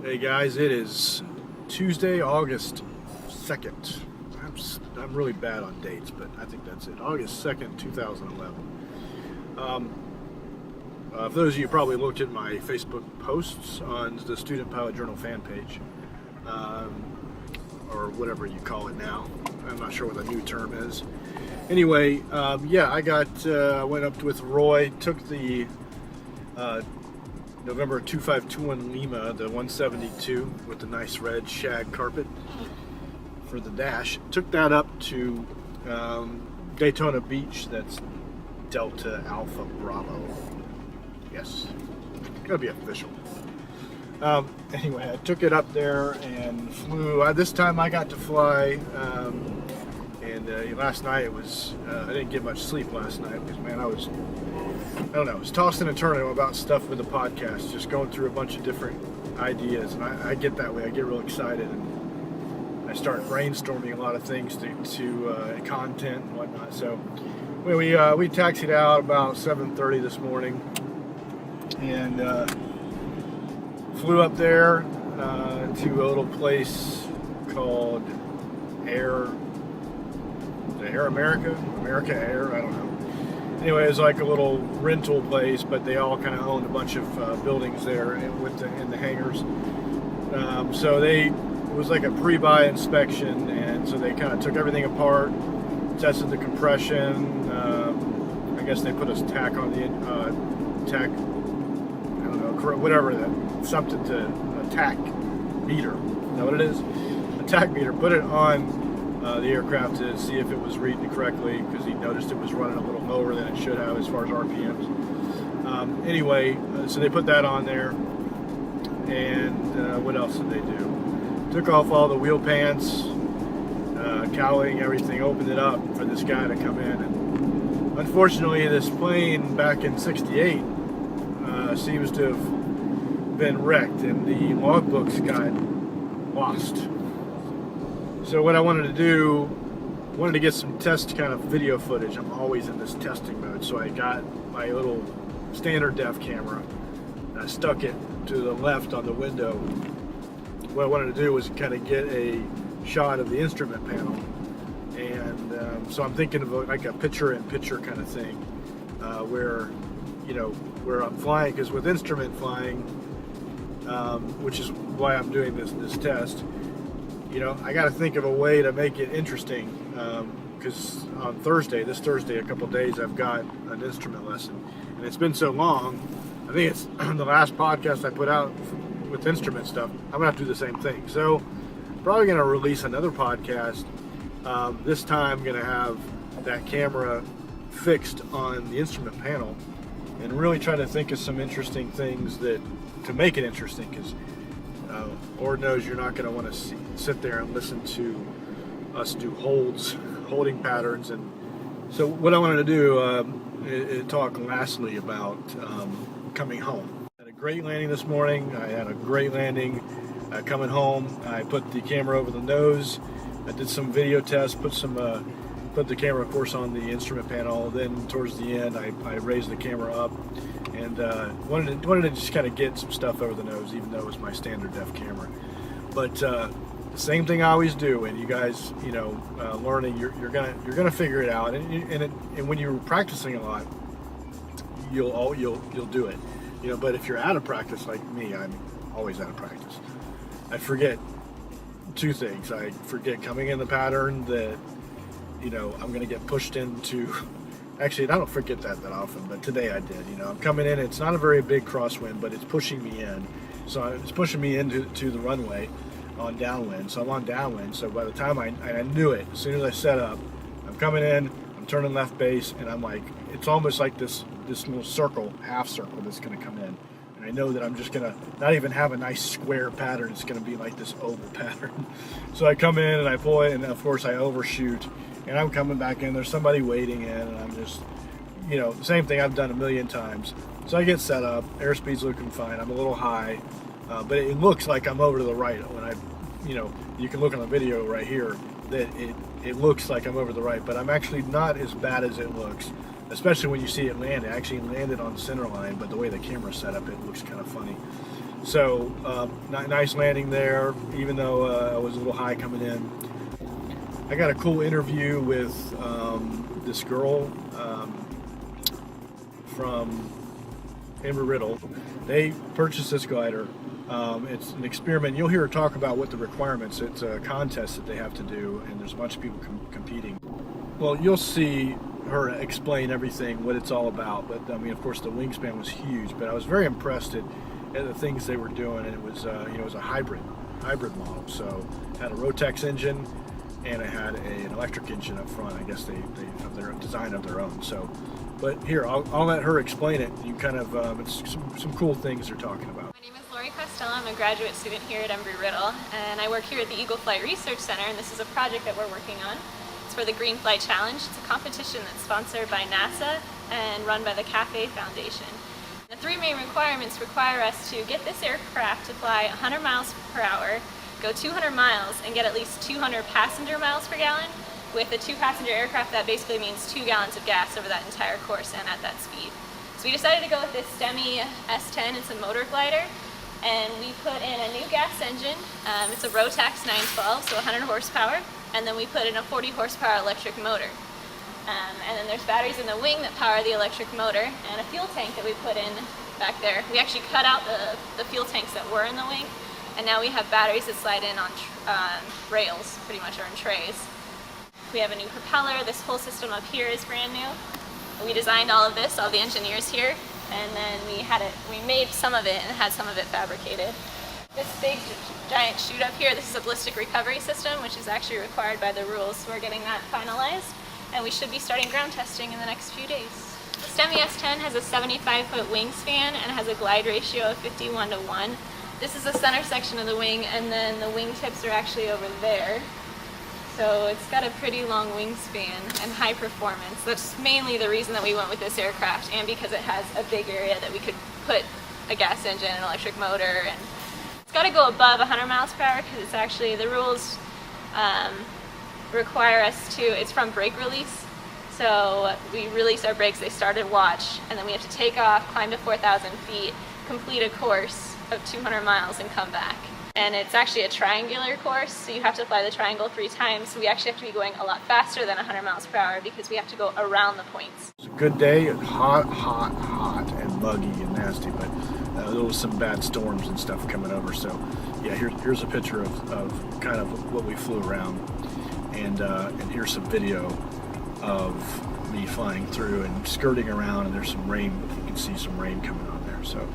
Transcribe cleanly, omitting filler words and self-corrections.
Hey guys, it is Tuesday, August 2nd. I'm really bad on dates, but I think that's it. August 2nd, 2011. For those of you who probably looked at my Facebook posts on the Student Pilot Journal fan page, or whatever you call it now. I'm not sure what the new term is. Anyway, I went up with Roy, took the November 2521 Lima, the 172 with the nice red shag carpet for the dash. Took that up to Daytona Beach, that's Delta Alpha Bravo. Yes, gotta be official. Anyway, I took it up there and flew. This time I got to fly, and last night it was, I didn't get much sleep last night because, man, I was tossing and turning about stuff with the podcast, just going through a bunch of different ideas, and I get that way. I get real excited, and I start brainstorming a lot of things to content and whatnot. So we taxied out about 7:30 this morning, and flew up there to a little place called Air America Air, I don't know. Anyway, it was like a little rental place, but they all kind of owned a bunch of buildings there in the hangars. So it was like a pre-buy inspection, and so they kind of took everything apart, tested the compression. I guess they put a tack on the tack, I don't know, whatever something to a tack meter. Is that what it is? A tack meter. Put it on the aircraft to see if it was reading correctly, because he noticed it was running a little lower than it should have as far as RPMs. Anyway, so they put that on there, and what else did they do? Took off all the wheel pants, cowling, everything, opened it up for this guy to come in. And unfortunately, this plane back in '68 seems to have been wrecked, and the logbooks got lost. So what I wanted to do, wanted to get some test kind of video footage. I'm always in this testing mode. So I got my little standard def camera, and I stuck it to the left on the window. What I wanted to do was kind of get a shot of the instrument panel. And so I'm thinking of like a picture-in-picture kind of thing, where I'm flying, because with instrument flying, which is why I'm doing this test, I got to think of a way to make it interesting, because on this Thursday, a couple days, I've got an instrument lesson, and it's been so long. I think it's the last podcast I put out with instrument stuff. I'm gonna have to do the same thing. So probably gonna release another podcast. This time I'm gonna have that camera fixed on the instrument panel, and really try to think of some interesting things to make it interesting, because Lord knows you're not going to want to sit there and listen to us do holding patterns. And so what I wanted to do is talk lastly about coming home. I had a great landing this morning. I had a great landing coming home. I put the camera over the nose. I did some video tests, put the camera, of course, on the instrument panel. Then towards the end, I raised the camera up, and wanted to just kind of get some stuff over the nose, even though it was my standard def camera. But the same thing I always do, and you guys, learning, you're gonna figure it out, and when you're practicing a lot, you'll do it, But if you're out of practice like me, I'm always out of practice. I forget two things. I forget coming in the pattern that I'm going to get pushed into. Actually, I don't forget that often, but today I did. I'm coming in, it's not a very big crosswind, but it's pushing me in. So it's pushing me into the runway on downwind. So I'm on downwind. So by the time I knew it, as soon as I set up, I'm coming in, I'm turning left base, and I'm like, it's almost like this little circle, half circle that's going to come in. And I know that I'm just going to not even have a nice square pattern. It's going to be like this oval pattern. So I come in and I pull it, and of course I overshoot. And I'm coming back in, there's somebody waiting in, and I'm just, the same thing I've done a million times. So I get set up, airspeed's looking fine, I'm a little high, but it looks like I'm over to the right. When you can look on the video right here, that it looks like I'm over to the right, but I'm actually not as bad as it looks. especially when you see it land. It actually landed on the center line, but the way the camera's set up, it looks kind of funny. So nice landing there, even though I was a little high coming in. I got a cool interview with this girl from Embry-Riddle. They purchased this glider. It's an experiment. You'll hear her talk about what the requirements. It's a contest that they have to do, and there's a bunch of people competing. Well, you'll see her explain everything, what it's all about. But I mean, of course, the wingspan was huge. But I was very impressed at the things they were doing, and it was it was a hybrid model. So it had a Rotex engine, and it had an electric engine up front. I guess they have their design of their own. So, but here I'll let her explain it. You kind of it's some cool things they're talking about. My name is Lori Costello. I'm a graduate student here at Embry-Riddle, and I work here at the Eagle Flight Research Center, and this is a project that we're working on. It's for the Green Flight Challenge. It's a competition that's sponsored by NASA and run by the CAFE Foundation. The three main requirements require us to get this aircraft to fly 100 miles per hour, go 200 miles, and get at least 200 passenger miles per gallon. With a 2-passenger aircraft, that basically means 2 gallons of gas over that entire course and at that speed. So we decided to go with this STEMI S10. It's a motor glider, and we put in a new gas engine. It's a Rotax 912, so 100 horsepower, and then we put in a 40 horsepower electric motor. And then there's batteries in the wing that power the electric motor, and a fuel tank that we put in back there. We actually cut out the fuel tanks that were in the wing, and now we have batteries that slide in on rails, pretty much, or in trays. We have a new propeller. This whole system up here is brand new. We designed all of this, all the engineers here, and then we made some of it and had some of it fabricated. This big giant chute up here, this is a ballistic recovery system, which is actually required by the rules, so we're getting that finalized, and we should be starting ground testing in the next few days. The STEMI S10 has a 75-foot wingspan and has a glide ratio of 51:1. This is the center section of the wing, and then the wingtips are actually over there. So it's got a pretty long wingspan and high performance. That's mainly the reason that we went with this aircraft, and because it has a big area that we could put a gas engine and electric motor. And it's got to go above 100 miles per hour because it's actually, the rules require us to, it's from brake release. So we release our brakes, they start at watch, and then we have to take off, climb to 4,000 feet, complete a course of 200 miles and come back. And it's actually a triangular course, so you have to fly the triangle 3 times. So we actually have to be going a lot faster than 100 miles per hour because we have to go around the points. It's a good day, hot, and muggy and nasty, but there was some bad storms and stuff coming over. So yeah, here's a picture of kind of what we flew around, and here's some video of me flying through and skirting around, and there's some rain. You can see some rain coming on there. So.